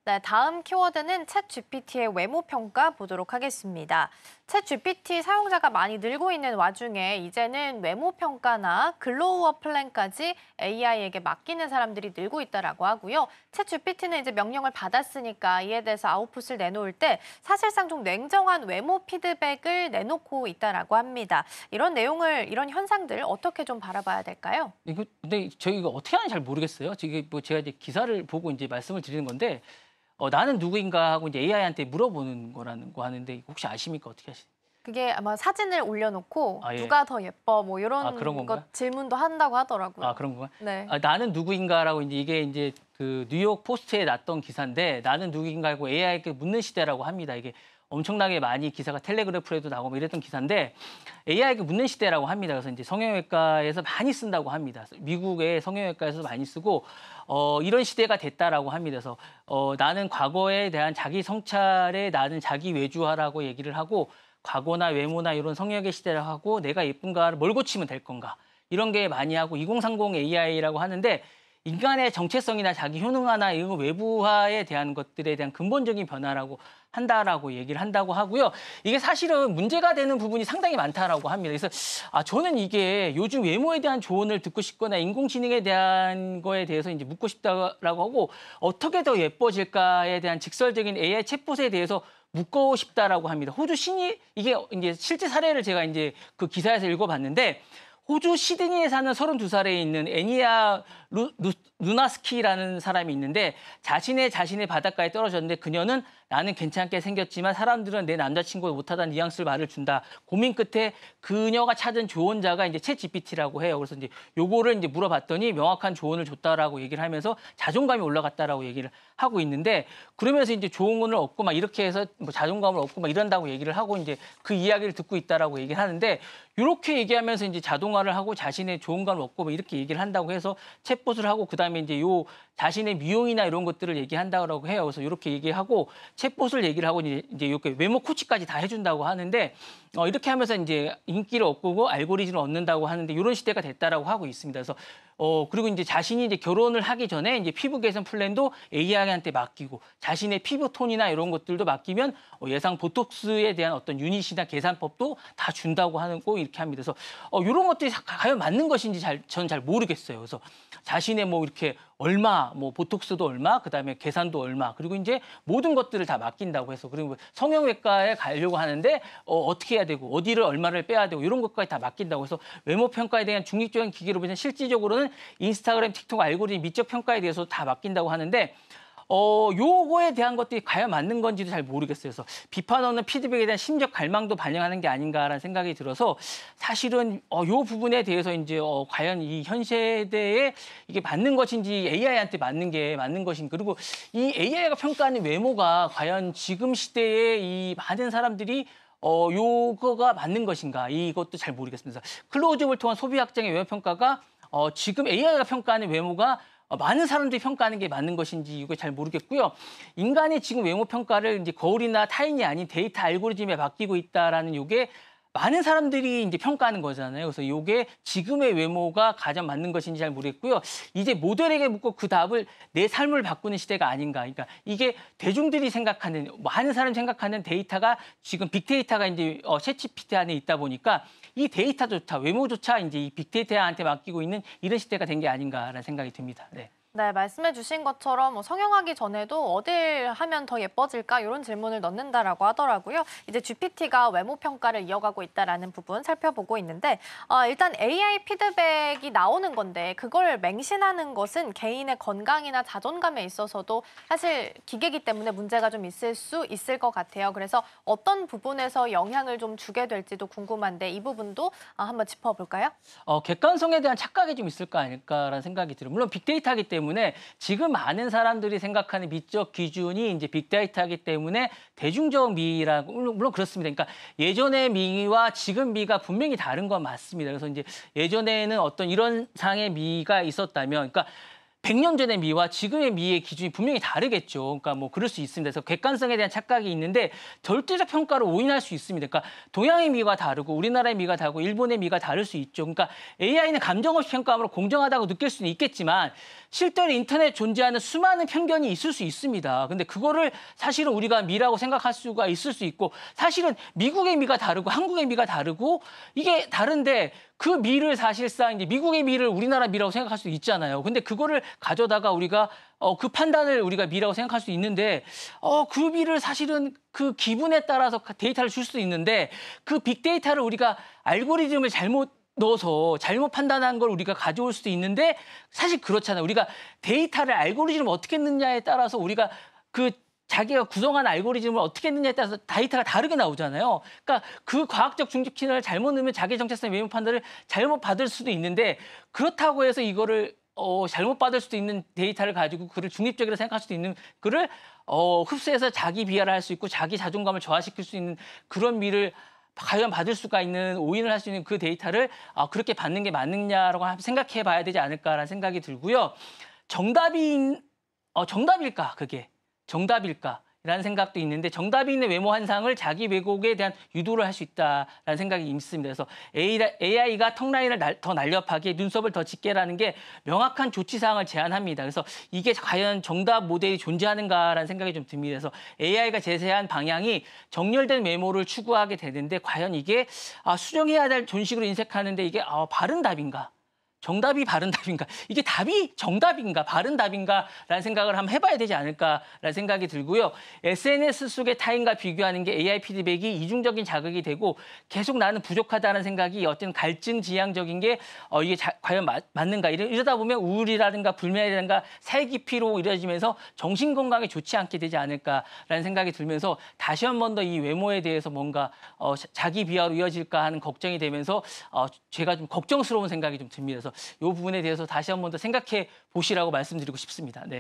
네, 다음 키워드는 챗GPT의 외모 평가 보도록 하겠습니다. 챗GPT 사용자가 많이 늘고 있는 와중에 이제는 외모 평가나 글로우업 플랜까지 AI에게 맡기는 사람들이 늘고 있다라고 하고요. 챗GPT는 이제 명령을 받았으니까 이에 대해서 아웃풋을 내놓을 때 사실상 좀 냉정한 외모 피드백을 내놓고 있다라고 합니다. 이런 현상들 어떻게 좀 바라봐야 될까요? 이거 근데 저희가 어떻게 하는지 잘 모르겠어요. 지금 뭐 제가 이제 기사를 보고 이제 말씀을 드리는 건데 나는 누구인가 하고 이제 AI한테 물어보는 거라는 거 하는데 혹시 아십니까? 어떻게 하시? 그게 아마 사진을 올려놓고 아, 예. 누가 더 예뻐 뭐 아, 그런 이런 건가요? 것 질문도 한다고 하더라고요. 아, 그런 건가요? 네. 나는 누구인가라고 이제 이게 그 뉴욕 포스트에 났던 기사인데 나는 누구인가 하고 AI에게 묻는 시대라고 합니다. 이게 엄청나게 많이 기사가 텔레그래프에도 나오고 뭐 이랬던 기사인데 AI에게 묻는 시대라고 합니다. 그래서 이제 성형외과에서 많이 쓴다고 합니다. 미국의 성형외과에서 많이 쓰고 이런 시대가 됐다라고 합니다. 그래서 나는 과거에 대한 자기 성찰에 나는 자기 외주화라고 얘기를 하고 과거나 외모나 이런 성역의 시대를 하고 내가 예쁜가를 뭘 고치면 될 건가 이런 게 많이 하고 2030 AI라고 하는데 인간의 정체성이나 자기 효능화나 이런 외부화에 대한 것들에 대한 근본적인 변화라고 한다라고 얘기를 한다고 하고요. 이게 사실은 문제가 되는 부분이 상당히 많다라고 합니다. 그래서 저는 이게 요즘 외모에 대한 조언을 듣고 싶거나 인공지능에 대한 거에 대해서 이제 묻고 싶다라고 하고 어떻게 더 예뻐질까에 대한 직설적인 AI 챗봇에 대해서 묻고 싶다라고 합니다. 호주 시니 이게 이제 실제 사례를 제가 이제 그 기사에서 읽어봤는데 호주 시드니에 사는 32살에 있는 애니아 루나스키라는 사람이 있는데 자신의 바닷가에 떨어졌는데 그녀는 나는 괜찮게 생겼지만 사람들은 내 남자친구가 못하다는 뉘앙스를 말을 준다. 고민 끝에 그녀가 찾은 조언자가 이제 챗GPT라고 해요. 그래서 이제 요거를 이제 물어봤더니 명확한 조언을 줬다라고 얘기를 하면서 자존감이 올라갔다라고 얘기를 하고 있는데 그러면서 이제 조언을 얻고 막 이렇게 해서 뭐 자존감을 얻고 막 이런다고 얘기를 하고 이제 그 이야기를 듣고 있다라고 얘기를 하는데 이렇게 얘기하면서 이제 자동화를 하고 자신의 좋은 감을 얻고 뭐 이렇게 얘기를 한다고 해서 챗봇을 하고 그다음에 이제 요 자신의 미용이나 이런 것들을 얘기한다고 해요. 그래서 이렇게 얘기하고 챗봇을 얘기를 하고 이제 이렇게 외모 코치까지 다 해준다고 하는데 이렇게 하면서 이제 인기를 얻고 알고리즘을 얻는다고 하는데 이런 시대가 됐다라고 하고 있습니다. 그래서 그리고 이제 자신이 이제 결혼을 하기 전에 이제 피부 개선 플랜도 AI한테 맡기고 자신의 피부 톤이나 이런 것들도 맡기면 예상 보톡스에 대한 어떤 유닛이나 계산법도 다 준다고 하는 거 이렇게 합니다. 그래서 이런 것들이 과연 맞는 것인지 저는 잘 모르겠어요. 그래서 자신의 뭐 이렇게 얼마, 뭐 보톡스도 얼마, 그다음에 계산도 얼마, 그리고 이제 모든 것들을 다 맡긴다고 해서 그리고 성형외과에 가려고 하는데 어떻게 해야 되고 어디를 얼마를 빼야 되고 이런 것까지 다 맡긴다고 해서 외모 평가에 대한 중립적인 기계로 보면 실질적으로는 인스타그램, 틱톡 알고리즘 미적 평가에 대해서 다 맡긴다고 하는데 요거에 대한 것들이 과연 맞는 건지도 잘 모르겠어요. 그래서 비판 없는 피드백에 대한 심적 갈망도 반영하는 게 아닌가라는 생각이 들어서 사실은 요 부분에 대해서 이제 과연 이 현 세대에 이게 맞는 것인지 AI한테 맞는 게 맞는 것인지 그리고 이 AI가 평가하는 외모가 과연 지금 시대에 이 많은 사람들이 요거가 맞는 것인가 이것도 잘 모르겠습니다. 클로즈업을 통한 소비 확장의 외모 평가가 지금 AI가 평가하는 외모가 많은 사람들이 평가하는 게 맞는 것인지 이거 잘 모르겠고요. 인간의 지금 외모 평가를 이제 거울이나 타인이 아닌 데이터 알고리즘에 맡기고 있다라는 요게 많은 사람들이 이제 평가하는 거잖아요. 그래서 요게 지금의 외모가 가장 맞는 것인지 잘 모르겠고요. 이제 모델에게 묻고 그 답을 내 삶을 바꾸는 시대가 아닌가. 그러니까 이게 대중들이 생각하는 많은 사람이 생각하는 데이터가 지금 빅데이터가 이제 챗GPT 안에 있다 보니까 이 데이터조차 외모조차 이제 이 빅데이터한테 맡기고 있는 이런 시대가 된 게 아닌가라는 생각이 듭니다. 네. 네, 말씀해 주신 것처럼 뭐 성형하기 전에도 어딜 하면 더 예뻐질까 이런 질문을 넣는다라고 하더라고요. 이제 GPT가 외모 평가를 이어가고 있다라는 부분 살펴보고 있는데 일단 AI 피드백이 나오는 건데 그걸 맹신하는 것은 개인의 건강이나 자존감에 있어서도 사실 기계이기 때문에 문제가 좀 있을 수 있을 것 같아요. 그래서 어떤 부분에서 영향을 좀 주게 될지도 궁금한데 이 부분도 한번 짚어볼까요? 객관성에 대한 착각이 좀 있을까 아닐까라는 생각이 들어요. 물론 빅데이터이기 때문에 지금 많은 사람들이 생각하는 미적 기준이 이제 빅데이터이기 때문에 대중적 미라고 물론 그렇습니다. 그러니까 예전의 미와 지금 미가 분명히 다른 건 맞습니다. 그래서 이제 예전에는 어떤 이런 상의 미가 있었다면, 그러니까 100년 전의 미와 지금의 미의 기준이 분명히 다르겠죠. 그러니까 뭐 그럴 수 있습니다. 그래서 객관성에 대한 착각이 있는데 절대적 평가를 오인할 수 있습니다. 그러니까 동양의 미가 다르고 우리나라의 미가 다르고 일본의 미가 다를 수 있죠. 그러니까 AI는 감정 없이 평가함으로 공정하다고 느낄 수는 있겠지만 실제로 인터넷에 존재하는 수많은 편견이 있을 수 있습니다. 근데 그거를 사실은 우리가 미라고 생각할 수가 있을 수 있고 사실은 미국의 미가 다르고 한국의 미가 다르고 이게 다른데 그 미를 사실상 이제 미국의 미를 우리나라 미라고 생각할 수 있잖아요. 근데 그거를 가져다가 우리가 그 판단을 우리가 미라고 생각할 수 있는데 그 미를 사실은 그 기분에 따라서 데이터를 줄 수 있는데 그 빅데이터를 우리가 알고리즘을 잘못 넣어서 잘못 판단한 걸 우리가 가져올 수도 있는데 사실 그렇잖아요. 우리가 데이터를 알고리즘을 어떻게 넣느냐에 따라서 우리가 그 자기가 구성한 알고리즘을 어떻게 했느냐에 따라서 데이터가 다르게 나오잖아요. 그러니까 그 과학적 중립기능을 잘못 넣으면 자기 정체성 외모 판단을 잘못 받을 수도 있는데 그렇다고 해서 이거를 잘못 받을 수도 있는 데이터를 가지고 그를 중립적이라 생각할 수도 있는 그를 흡수해서 자기 비하를 할 수 있고 자기 자존감을 저하시킬 수 있는 그런 미를 과연 받을 수가 있는 오인을 할 수 있는 그 데이터를 그렇게 받는 게 맞느냐라고 생각해 봐야 되지 않을까라는 생각이 들고요. 정답일까 그게? 정답일까? 라는 생각도 있는데 정답이 있는 외모 환상을 자기 왜곡에 대한 유도를 할 수 있다라는 생각이 있습니다. 그래서 AI가 턱라인을 더 날렵하게 눈썹을 더 짙게라는 게 명확한 조치사항을 제안합니다. 그래서 이게 과연 정답 모델이 존재하는가라는 생각이 좀 듭니다. 그래서 AI가 제시한 방향이 정렬된 외모를 추구하게 되는데 과연 이게 수정해야 될 존식으로 인색하는데 이게 바른 답인가? 정답이 바른 답인가? 이게 답이 정답인가? 바른 답인가?라는 생각을 한번 해봐야 되지 않을까라는 생각이 들고요. SNS 속의 타인과 비교하는 게 AI 피드백이 이중적인 자극이 되고 계속 나는 부족하다는 생각이 어떤 갈증 지향적인 게 이게 과연 맞는가? 이러다 보면 우울이라든가 불면이라든가 살기피로 이루어지면서 정신건강에 좋지 않게 되지 않을까라는 생각이 들면서 다시 한 번 더 이 외모에 대해서 뭔가 자기 비하로 이어질까 하는 걱정이 되면서 제가 좀 걱정스러운 생각이 좀 듭니다. 그래서 이 부분에 대해서 다시 한 번 더 생각해 보시라고 말씀드리고 싶습니다. 네.